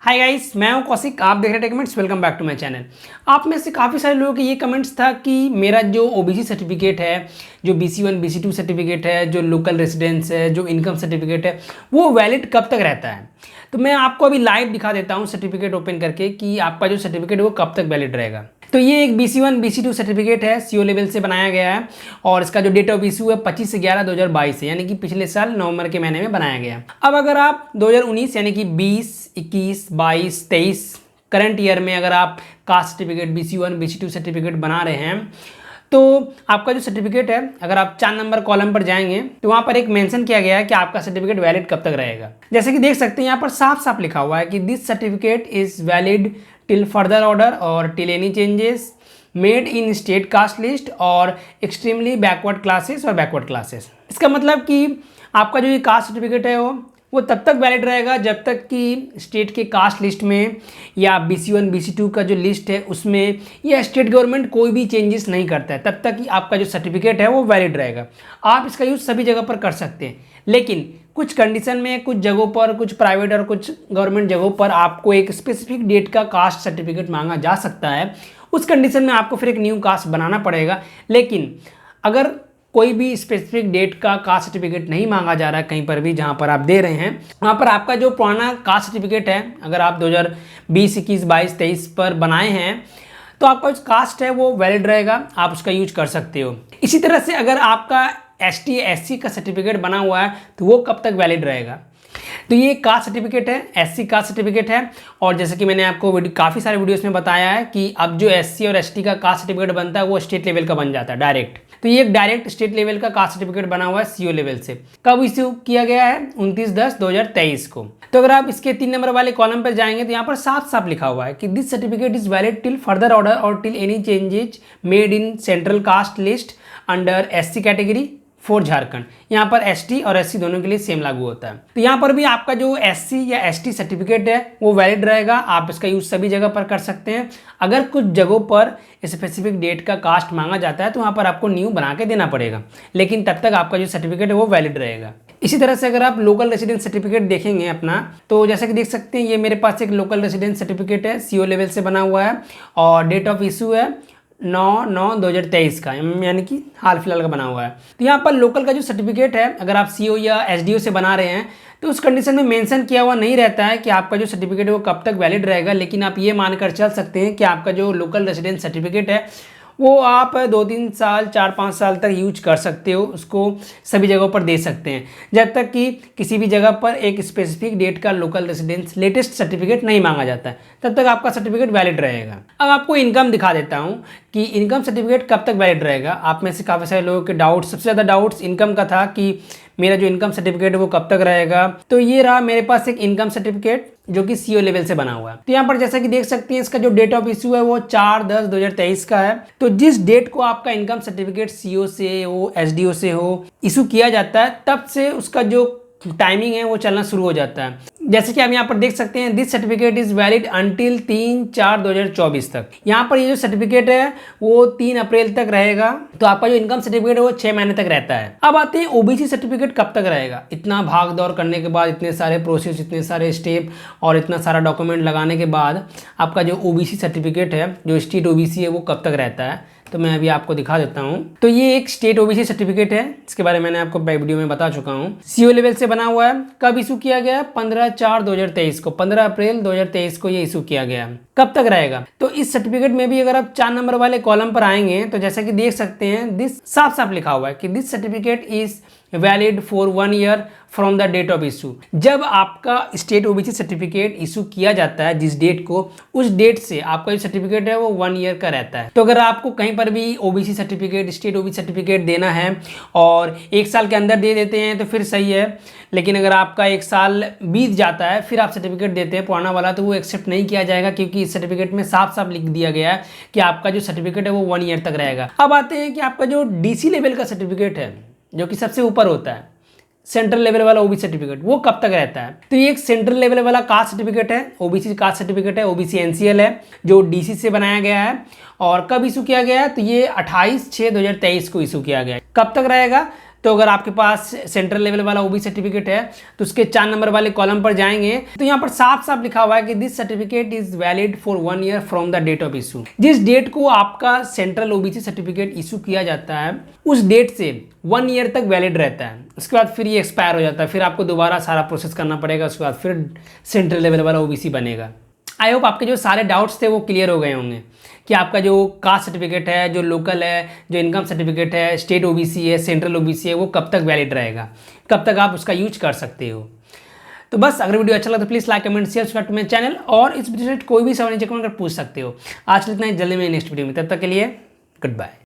Hi guys, मैं हूं कौशिक। आप देख रहे हैं comments. Welcome back to my channel. आप में से काफ़ी सारे लोगों के ये कमेंट्स था कि मेरा जो ओबीसी सर्टिफिकेट है, जो BC1 BC2 सर्टिफिकेट है, जो लोकल रेजिडेंस है, जो इनकम सर्टिफिकेट है, वो वैलिड कब तक रहता है। तो मैं आपको अभी लाइव दिखा देता हूँ सर्टिफिकेट ओपन करके कि आपका जो सर्टिफिकेट है वो कब तक वैलिड रहेगा। तो ये एक BC1 BC2 सर्टिफिकेट है, CO लेवल से बनाया गया है और इसका जो डेट ऑफ इशू है 25/11/2022 है, यानी कि पिछले साल नवंबर के महीने में बनाया गया है। अब अगर आप 2019 यानी कि 20, 21, 22, 23 करंट ईयर में अगर आप caste certificate BC1 BC2 certificate बना रहे हैं तो आपका जो सर्टिफिकेट है, अगर आप 4 नंबर कॉलम पर जाएंगे तो वहाँ पर एक मेंशन किया गया है कि आपका सर्टिफिकेट वैलिड कब तक रहेगा। जैसे कि देख सकते हैं यहाँ पर साफ साफ लिखा हुआ है कि this certificate is valid till further order और till any changes made in state caste list और एक्सट्रीमली बैकवर्ड क्लासेस और बैकवर्ड क्लासेस। इसका मतलब कि आपका जो ये कास्ट सर्टिफिकेट है वो तब तक वैलिड रहेगा जब तक कि स्टेट के कास्ट लिस्ट में या BC1 BC2 का जो लिस्ट है उसमें या स्टेट गवर्नमेंट कोई भी चेंजेस नहीं करता है, तब तक कि आपका जो सर्टिफिकेट है वो वैलिड रहेगा। आप इसका यूज़ सभी जगह पर कर सकते हैं, लेकिन कुछ कंडीशन में कुछ जगहों पर, कुछ प्राइवेट और कुछ गवर्नमेंट जगहों पर आपको एक स्पेसिफिक डेट का कास्ट सर्टिफिकेट मांगा जा सकता है। उस कंडीशन में आपको फिर एक न्यू कास्ट बनाना पड़ेगा। लेकिन अगर कोई भी स्पेसिफिक डेट का कास्ट सर्टिफिकेट नहीं मांगा जा रहा है कहीं पर भी जहां पर आप दे रहे हैं, वहां पर आपका जो पुराना कास्ट सर्टिफिकेट है, अगर आप 2020, 21, 22, 23 पर बनाए हैं तो आपका जो कास्ट है वो वैलिड रहेगा, आप उसका यूज कर सकते हो। इसी तरह से अगर आपका ST SC का सर्टिफिकेट बना हुआ है तो वो कब तक वैलिड रहेगा। तो ये कास्ट सर्टिफिकेट है, SC कास्ट सर्टिफिकेट है। और जैसे कि मैंने आपको काफ़ी सारे वीडियोस में बताया है कि अब जो SC और ST का कास्ट सर्टिफिकेट बनता है वो स्टेट लेवल का बन जाता है डायरेक्ट। तो ये एक डायरेक्ट स्टेट लेवल का कास्ट सर्टिफिकेट बना हुआ है CO लेवल से। कब इश्यू किया गया है? 29/10/2023 को। तो अगर आप इसके 3 नंबर वाले कॉलम पर जाएंगे तो यहाँ पर साफ साफ लिखा हुआ है कि this certificate is valid till further order और till any changes made in central caste list under SC category for Jharkhand. यहाँ पर ST और SC दोनों के लिए सेम लागू होता है। तो यहाँ पर भी आपका जो SC या ST सर्टिफिकेट है वो वैलिड रहेगा, आप इसका यूज सभी जगह पर कर सकते हैं। अगर कुछ जगहों पर स्पेसिफिक डेट का कास्ट मांगा जाता है तो वहाँ पर आपको न्यू बना के देना पड़ेगा, लेकिन तब तक आपका जो सर्टिफिकेट है वो वैलिड रहेगा। इसी तरह से अगर आप लोकल रेजिडेंस सर्टिफिकेट देखेंगे अपना, तो जैसे कि देख सकते हैं ये मेरे पास एक लोकल रेजिडेंस सर्टिफिकेट है, CO लेवल से बना हुआ है और डेट ऑफ इशू है 9/9/2023 का, यानी कि हाल फिलहाल का बना हुआ है। तो यहाँ पर लोकल का जो सर्टिफिकेट है, अगर आप CO या SDO से बना रहे हैं तो उस कंडीशन में मेंशन किया हुआ नहीं रहता है कि आपका जो सर्टिफिकेट है वो कब तक वैलिड रहेगा, लेकिन आप ये मानकर चल सकते हैं कि आपका जो लोकल रेजिडेंस सर्टिफिकेट है वो आप 2-3 साल, 4-5 साल तक यूज कर सकते हो, उसको सभी जगहों पर दे सकते हैं जब तक कि किसी भी जगह पर एक स्पेसिफिक डेट का लोकल रेजिडेंस लेटेस्ट सर्टिफिकेट नहीं मांगा जाता है, तब तक आपका सर्टिफिकेट वैलिड रहेगा। अब आपको इनकम दिखा देता हूँ कि इनकम सर्टिफिकेट कब तक वैलिड रहेगा। आप में से काफ़ी सारे लोगों के डाउट्स, सबसे ज़्यादा डाउट्स इनकम का था कि मेरा जो इनकम सर्टिफिकेट है वो कब तक रहेगा। तो ये रहा मेरे पास एक इनकम सर्टिफिकेट जो कि CO लेवल से बना हुआ है। तो यहाँ पर जैसा कि देख सकते हैं इसका जो डेट ऑफ इशू है वो 4/10/2023 का है। तो जिस डेट को आपका इनकम सर्टिफिकेट CO से हो, SDO से हो इशू किया जाता है, तब से उसका जो टाइमिंग है वो चलना शुरू हो जाता है। जैसे कि आप यहाँ पर देख सकते हैं this certificate is valid until 3/4/2024 तक। यहाँ पर ये जो सर्टिफिकेट है वो 3 अप्रैल तक रहेगा। तो आपका जो इनकम सर्टिफिकेट है वो 6 महीने तक रहता है। अब आते हैं OBC सर्टिफिकेट कब तक रहेगा। इतना भाग दौड़ करने के बाद, इतने सारे प्रोसेस, इतने सारे स्टेप और इतना सारा डॉक्यूमेंट लगाने के बाद आपका जो OBC सर्टिफिकेट है, जो स्टेट OBC है, वो कब तक रहता है, तो मैं अभी आपको दिखा देता हूँ। तो ये एक स्टेट OBC सर्टिफिकेट है, इसके बारे में मैंने आपको वीडियो में बता चुका हूँ। CO लेवल से बना हुआ है। कब इशू किया गया? 15/4/2023 को, 15 अप्रैल 2023 को ये इशू किया गया। कब तक रहेगा? तो इस सर्टिफिकेट में भी अगर आप 4 नंबर वाले कॉलम पर आएंगे तो जैसा कि देख सकते हैं दिस साफ साफ लिखा हुआ है कि this certificate is valid for 1 year from the date of issue. जब आपका स्टेट OBC सर्टिफिकेट इशू किया जाता है जिस डेट को, उस डेट से आपका जो सर्टिफिकेट है वो 1 ईयर का रहता है। तो अगर आपको कहीं पर भी OBC certificate, state OBC certificate देना है और 1 साल के अंदर दे देते हैं तो फिर सही है, लेकिन अगर आपका 1 साल बीत जाता है फिर आप सर्टिफिकेट देते हैं पुराना वाला, तो वो एक्सेप्ट नहीं किया जाएगा, क्योंकि इस सर्टिफिकेट में साफ साफ लिख दिया गया है कि आपका जो सर्टिफिकेट है वो 1 ईयर तक रहेगा। अब आते हैं कि आपका जो DC लेवल का सर्टिफिकेट है, जो कि सबसे ऊपर होता है, सेंट्रल लेवल वाला OBC सर्टिफिकेट, वो कब तक रहता है। तो ये एक सेंट्रल लेवल वाला कास्ट सर्टिफिकेट है, OBC कास्ट सर्टिफिकेट है, OBC NCL है, जो DC से बनाया गया है। और कब इशू किया गया है? तो ये 28/6/2023 को इशू किया गया है। कब तक रहेगा? तो अगर आपके पास सेंट्रल लेवल वाला ओबीसी सर्टिफिकेट है तो उसके 4 नंबर वाले कॉलम पर जाएंगे तो यहाँ पर साफ साफ लिखा हुआ है कि this certificate is valid for 1 year from the date of issue. जिस डेट को आपका सेंट्रल ओबीसी सर्टिफिकेट इशू किया जाता है उस डेट से 1 ईयर तक वैलिड रहता है। उसके बाद फिर ये एक्सपायर हो जाता है, फिर आपको दोबारा सारा प्रोसेस करना पड़ेगा, उसके बाद फिर सेंट्रल लेवल वाला ओबीसी बनेगा। आई होप आपके जो सारे डाउट्स थे वो क्लियर हो गए होंगे कि आपका जो कास्ट सर्टिफिकेट है, जो लोकल है, जो इनकम सर्टिफिकेट है, स्टेट ओबीसी है, सेंट्रल ओबीसी है, वो कब तक वैलिड रहेगा, कब तक आप उसका यूज कर सकते हो। तो बस अगर वीडियो अच्छा लगा तो please like comment share subscribe to my channel, और इस वीडियो से कोई भी सवाल नीचे कमेंट कर पूछ सकते हो। आज के लिए इतना ही, जल्दी में नेक्स्ट वीडियो में, तब तक के लिए गुड बाय।